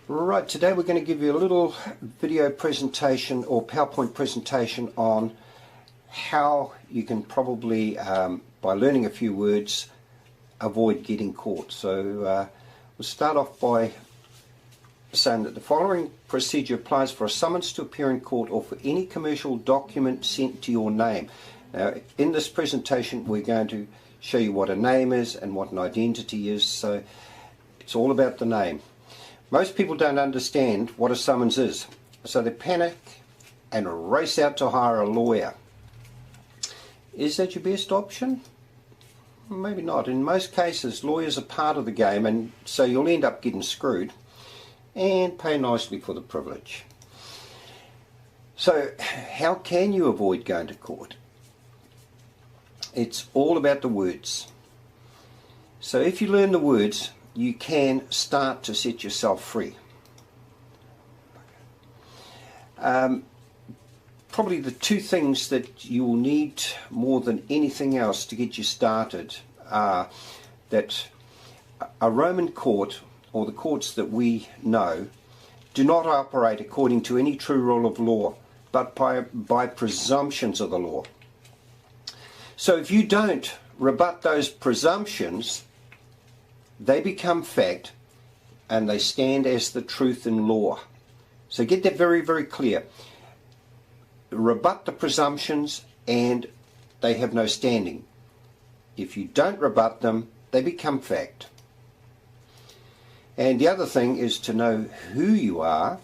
Right, today we're going to give you a little video presentation or PowerPoint presentation on how you can probably, by learning a few words, avoid getting caught. So we'll start off by saying that the following procedure applies for a summons to appear in court or for any commercial document sent to your name. Now, in this presentation we're going to show you what a name is and what an identity is, so it's all about the name. Most people don't understand what a summons is, so they panic and race out to hire a lawyer. Is that your best option? Maybe not. In most cases, lawyers are part of the game, and so you'll end up getting screwed and pay nicely for the privilege. So how can you avoid going to court? It's all about the words. So if you learn the words, you can start to set yourself free. Probably the two things that you will need more than anything else to get you started are that a Roman court, or the courts that we know, do not operate according to any true rule of law, but by presumptions of the law. So if you don't rebut those presumptions, they become fact and they stand as the truth in law. So get that very, very clear. Rebut the presumptions and they have no standing. If you don't rebut them, they become fact. And the other thing is to know who you are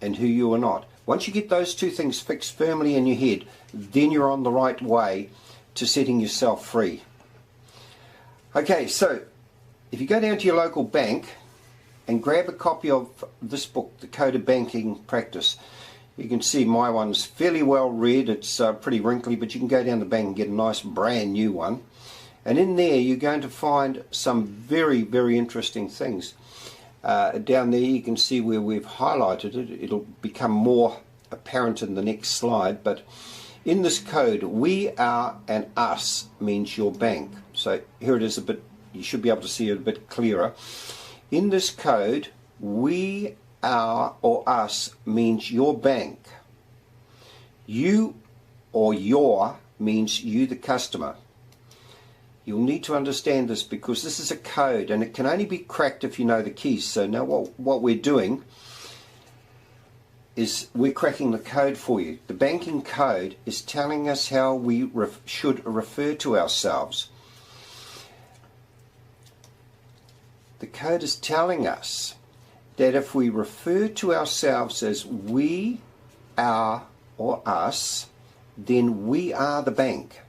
and who you are not. Once you get those two things fixed firmly in your head, then you're on the right way to setting yourself free. Okay, so if you go down to your local bank and grab a copy of this book, The Code of Banking Practice, you can see my one's fairly well read. It's pretty wrinkly, but you can go down the bank and get a nice brand new one. And in there you're going to find some very, very interesting things. Down there you can see where we've highlighted it. It'll become more apparent in the next slide, but in this code, we, our and us means your bank. So here it is a bit. You should be able to see it a bit clearer. In this code, we, our, or us means your bank. You or your means you, the customer. You'll need to understand this because this is a code and it can only be cracked if you know the keys. So now what we're doing is we're cracking the code for you. The banking code is telling us how we should refer to ourselves. The code is telling us that if we refer to ourselves as we, our, or us, then we are the bank.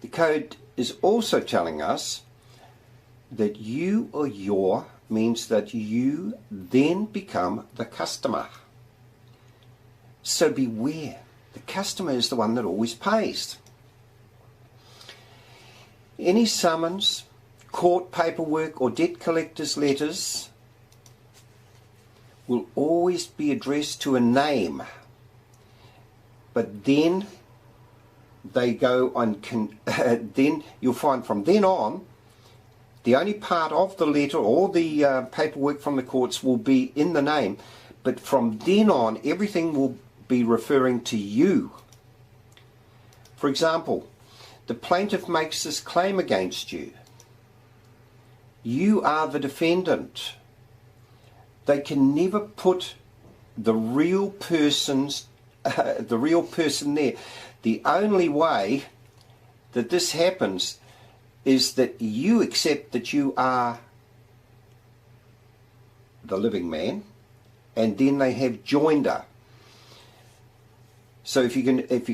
The code is also telling us that you or your means that you then become the customer. So beware, the customer is the one that always pays. Any summons, court paperwork or debt collector's letters will always be addressed to a name, but then they go on, then you'll find from then on the only part of the letter or the paperwork from the courts will be in the name, but from then on everything will be referring to you. For example, the plaintiff makes this claim against you. You are the defendant. They can never put the real person there. The only way that this happens is that you accept that you are the living man, and then they have joinder. So if you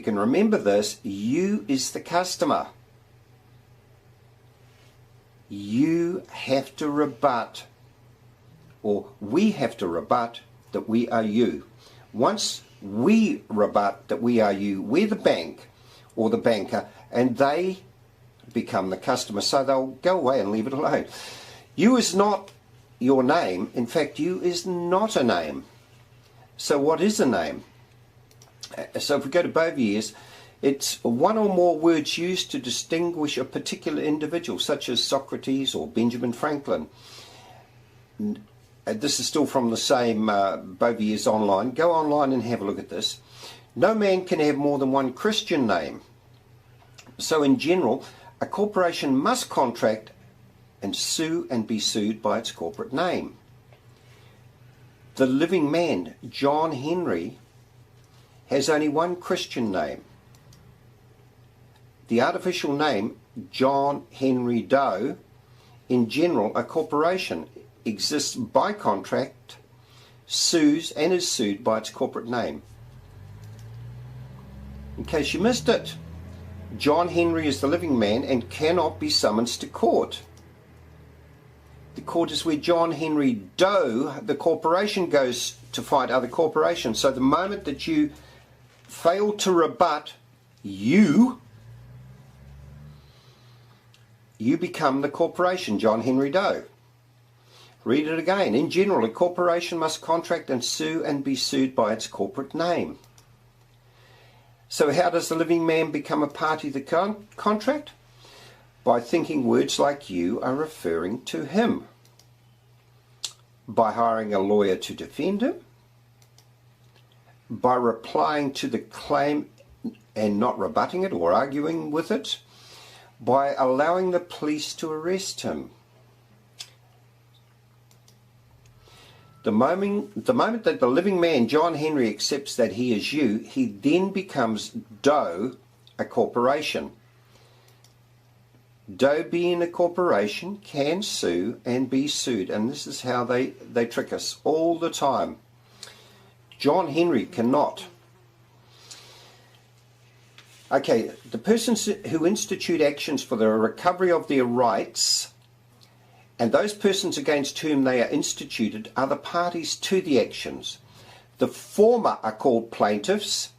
can remember this, you is the customer. You have to rebut, or we have to rebut, that we are you. Once we rebut that we are you, we're the bank or the banker, and they become the customer. So they'll go away and leave it alone. You is not your name. In fact, you is not a name. So what is a name? So if we go to Bovier's, It's one or more words used to distinguish a particular individual, such as Socrates or Benjamin Franklin. this is still from the same Bovier's online. Go online and have a look at this. No man can have more than one Christian name. So in general, a corporation must contract and sue and be sued by its corporate name. The living man, John Henry, has only one Christian name. The artificial name, John Henry Doe, in general, a corporation exists by contract, sues and is sued by its corporate name. In case you missed it, John Henry is the living man and cannot be summoned to court. The court is where John Henry Doe, the corporation, goes to fight other corporations. So the moment that you fail to rebut, you become the corporation, John Henry Doe. Read it again. In general, a corporation must contract and sue and be sued by its corporate name. So how does the living man become a party to the contract? By thinking words like you are referring to him. By hiring a lawyer to defend him. By replying to the claim and not rebutting it or arguing with it. By allowing the police to arrest him. The moment that the living man, John Henry, accepts that he is you, he then becomes Doe, a corporation. Doe, being a corporation, can sue and be sued. And this is how they trick us all the time. John Henry cannot. Okay, the persons who institute actions for the recovery of their rights and those persons against whom they are instituted are the parties to the actions. The former are called plaintiffs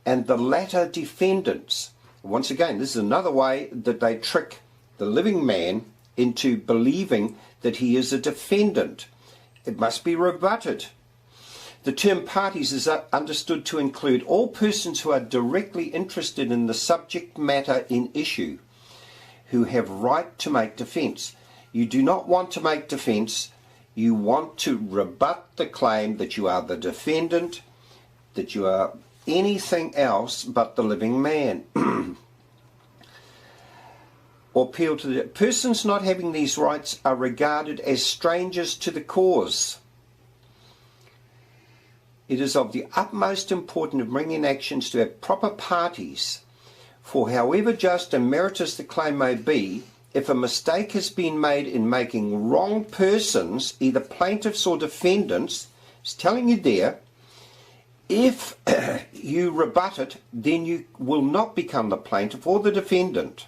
and the latter defendants. Once again, this is another way that they trick the living man into believing that he is a defendant. It must be rebutted. The term parties is understood to include all persons who are directly interested in the subject matter in issue, who have right to make defence. You do not want to make defence, you want to rebut the claim that you are the defendant, that you are anything else but the living man. Or appeal to the persons not having these rights are regarded as strangers to the cause. It is of the utmost importance in bringing actions to have proper parties, for however just and meritorious the claim may be, if a mistake has been made in making wrong persons, either plaintiffs or defendants, it's telling you there, if you rebut it, then you will not become the plaintiff or the defendant.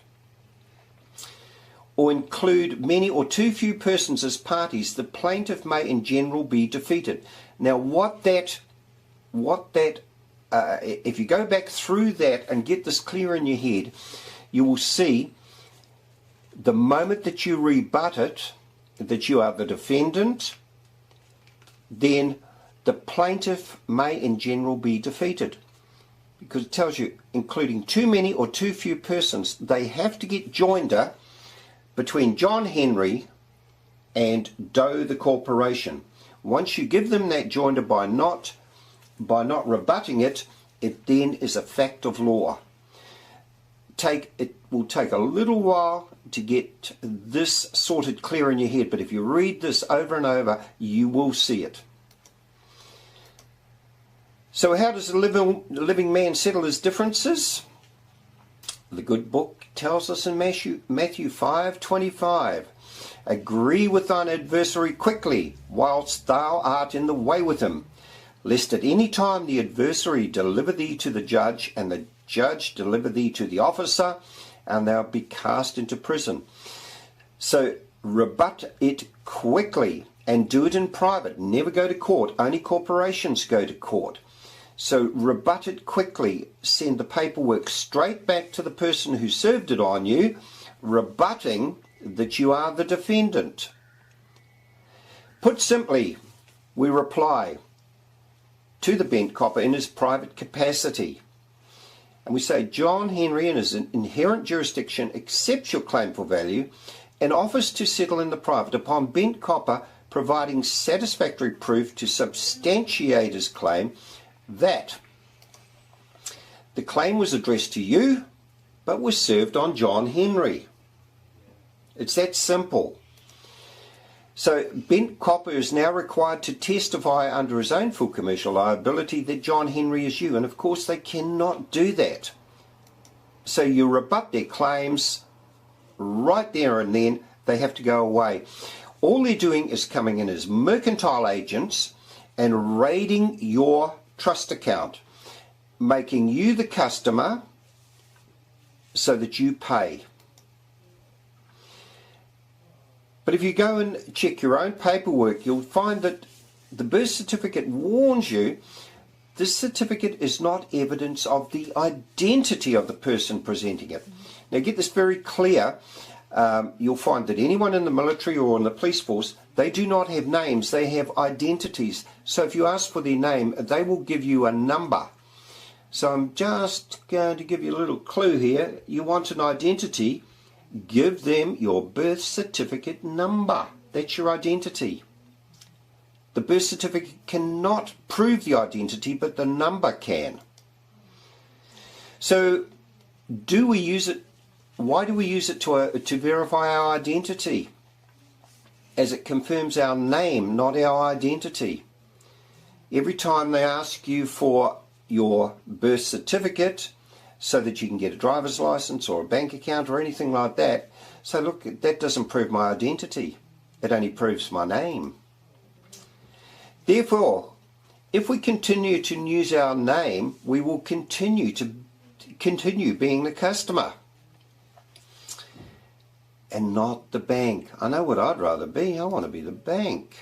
Or include many or too few persons as parties, the plaintiff may in general be defeated. Now if you go back through that and get this clear in your head, you will see the moment that you rebut it, that you are the defendant, then the plaintiff may in general be defeated. Because it tells you, including too many or too few persons, they have to get joinder between John Henry and Doe the corporation. Once you give them that joinder by not rebutting it, it then is a fact of law. It will take a little while to get this sorted clear in your head, but if you read this over and over, you will see it. So how does the living man settle his differences? The good book tells us in Matthew 5:25, agree with thine adversary quickly, whilst thou art in the way with him, lest at any time the adversary deliver thee to the judge, and the judge deliver thee to the officer, and thou be cast into prison. So rebut it quickly and do it in private. Never go to court. Only corporations go to court. So rebut it quickly. Send the paperwork straight back to the person who served it on you, rebutting that you are the defendant. Put simply, we reply to the bent copper in his private capacity. And we say, John Henry in his inherent jurisdiction accepts your claim for value and offers to settle in the private upon bent copper providing satisfactory proof to substantiate his claim that the claim was addressed to you but was served on John Henry. It's that simple. So Bent Copper is now required to testify under his own full commercial liability that John Henry is you, and of course they cannot do that. So you rebut their claims right there and then. They have to go away. All they're doing is coming in as mercantile agents and raiding your trust account, making you the customer so that you pay. But if you go and check your own paperwork, you'll find that the birth certificate warns you this certificate is not evidence of the identity of the person presenting it. Now get this very clear. You'll find that anyone in the military or in the police force, they do not have names, they have identities. So if you ask for their name, they will give you a number. So I'm just going to give you a little clue here. You want an identity, give them your birth certificate number. That's your identity. The birth certificate cannot prove the identity, but the number can. So do we use it? Why do we use it to verify our identity? As it confirms our name, not our identity. Every time they ask you for your birth certificate so that you can get a driver's license or a bank account or anything like that, so look, that doesn't prove my identity. It only proves my name. Therefore, if we continue to use our name, we will continue being the customer and not the bank. I know what I'd rather be. I want to be the bank.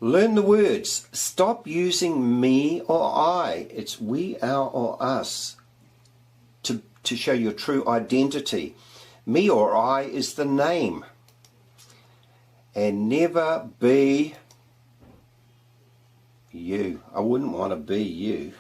Learn the words. Stop using me or I. It's we, our, or us to show your true identity. Me or I is the name. And never be you. I wouldn't want to be you.